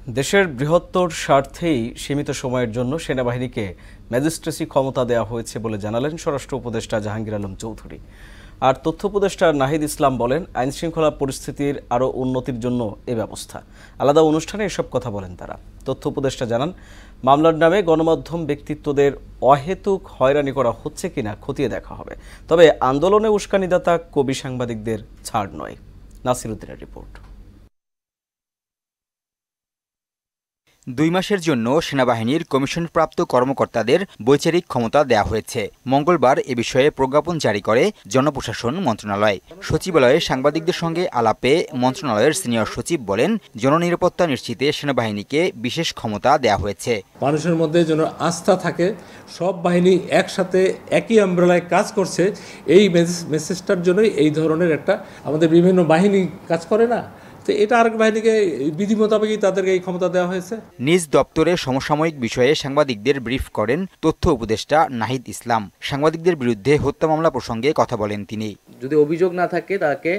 দেশের বৃহত্তর স্বার্থেই সীমিত সময়ের জন্য সেনাবাহিনীকে ম্যাজিস্ট্রেসি ক্ষমতা দেওয়া হয়েছে বলে জানালেন স্বরাষ্ট্র উপদেষ্টা জাহাঙ্গীর আলম চৌধুরী। আর তথ্য উপদেষ্টা নাহিদ ইসলাম বলেন, আইনশৃঙ্খলা পরিস্থিতির আরও উন্নতির জন্য এ ব্যবস্থা। আলাদা অনুষ্ঠানে এসব কথা বলেন তারা। তথ্য উপদেষ্টা জানান, মামলার নামে গণমাধ্যম ব্যক্তিত্বদের অহেতুক হয়রানি করা হচ্ছে কিনা খতিয়ে দেখা হবে, তবে আন্দোলনে উস্কানিদাতা কবি সাংবাদিকদের ছাড় নয়। নাসির উদ্দিনের রিপোর্ট। 2 মাসের জন্য সেনাবাহিনীর কমিশনপ্রাপ্ত কর্মকর্তাদের বৈচারিক ক্ষমতা দেয়া হয়েছে। মঙ্গলবার এ বিষয়ে প্রজ্ঞাপন জারি করে জনপ্রশাসন মন্ত্রণালয়। সচিবালয়ে সাংবাদিকদের সঙ্গে আলাপে মন্ত্রণালয়ের সিনিয়র সচিব বলেন, জননিরাপত্তা নিশ্চিতে সেনাবাহিনীকে বিশেষ ক্ষমতা দেয়া হয়েছে। মানুষের মধ্যে যেন আস্থা থাকে, সব বাহিনী একসাথে একই আমব্রেলায় কাজ করছে, এই মেসেজটার জন্যই এই ধরনের একটা আমাদের বিভিন্ন বাহিনী কাজ করে না, তো এটা আরেক বাহিনীকে বিধি মোতাবেকই তাদেরকে এই ক্ষমতা দেওয়া হয়েছে। নিজ দপ্তরে সমসাময়িক বিষয়ে সাংবাদিকদের ব্রিফ করেন তথ্য উপদেষ্টা নাহিদ ইসলাম। সাংবাদিকদের বিরুদ্ধে হত্যা মামলা প্রসঙ্গে কথা বলেন তিনি। যদি অভিযোগ না থাকে তাকে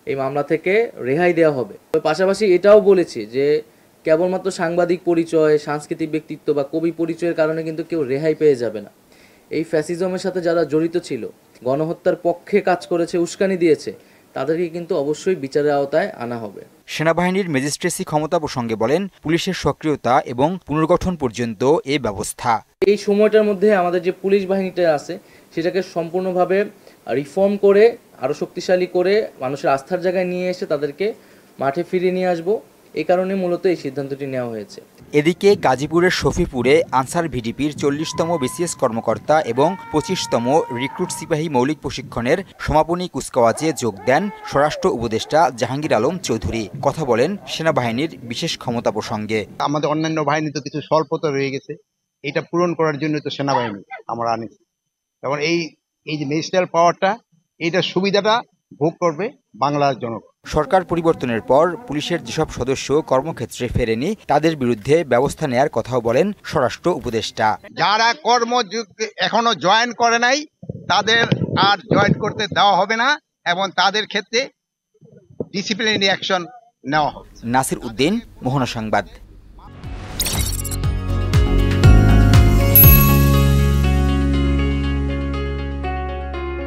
এই মামলা থেকে রেহাই দেওয়া হবে। পাশাপাশি এটাও বলেছি যে কেবলমাত্র সাংবাদিক পরিচয়, সাংস্কৃতিক ব্যক্তিত্ব বা কবি পরিচয়ের কারণে কিন্তু কেউ রেহাই পেয়ে যাবে না। এই ফ্যাসিজমের সাথে যারা জড়িত ছিল, গণহত্যার পক্ষে কাজ করেছে, উস্কানি দিয়েছে, তাদেরকে কিন্তু অবশ্যই বিচারের আওতায় আনা হবে। সেনাবাহিনীর ম্যাজিস্ট্রেসি ক্ষমতা প্রসঙ্গে বলেন, পুলিশের সক্রিয়তা এবং পুনর্গঠন পর্যন্ত এ ব্যবস্থা। এই সময়টার মধ্যে আমাদের যে পুলিশ বাহিনীটা আছে সেটাকে সম্পূর্ণভাবে রিফর্ম করে আরও শক্তিশালী করে মানুষের আস্থার জায়গায় নিয়ে এসে তাদেরকে মাঠে ফিরিয়ে নিয়ে আসবো। এই কারণে মূলত এই সিদ্ধান্তটি নেওয়া হয়েছে। এদিকে গাজীপুরের শফিপুরে আনসার ভিডিপির 40তম বিসিএস কর্মকর্তা এবং 25তম রিক্রুট সিপাহী মৌলিক প্রশিক্ষণের সমাপনী কুচকাওয়াজে যোগ দেন স্বরাষ্ট্র উপদেষ্টা জাহাঙ্গীর আলম চৌধুরী। কথা বলেন সেনাবাহিনীর বিশেষ ক্ষমতা প্রসঙ্গে। আমাদের অন্যান্য বাহিনী তো কিছু স্বল্পতা রয়ে গেছে, এটা পূরণ করার জন্য তো সেনাবাহিনী আমরা আনিছি। যেমন এই যে ম্যাজিস্ট্রিয়াল পাওয়ারটা, এইটার সুবিধাটা ভোগ করবে বাংলার জনগণ। সরকার পরিবর্তনের পর পুলিশের যেসব সদস্য কর্মক্ষেত্রে ফেরেনি তাদের বিরুদ্ধে ব্যবস্থা নেয়ার কথাও বলেন স্বরাষ্ট্র উপদেষ্টা। যারা এখনো জয়েন করে নাই তাদের আর জয়েন করতে দেওয়া হবে না এবং তাদের ক্ষেত্রে ডিসিপ্লিনারি অ্যাকশন নেওয়া হবে। নাসির উদ্দিন, মোহনা সংবাদ।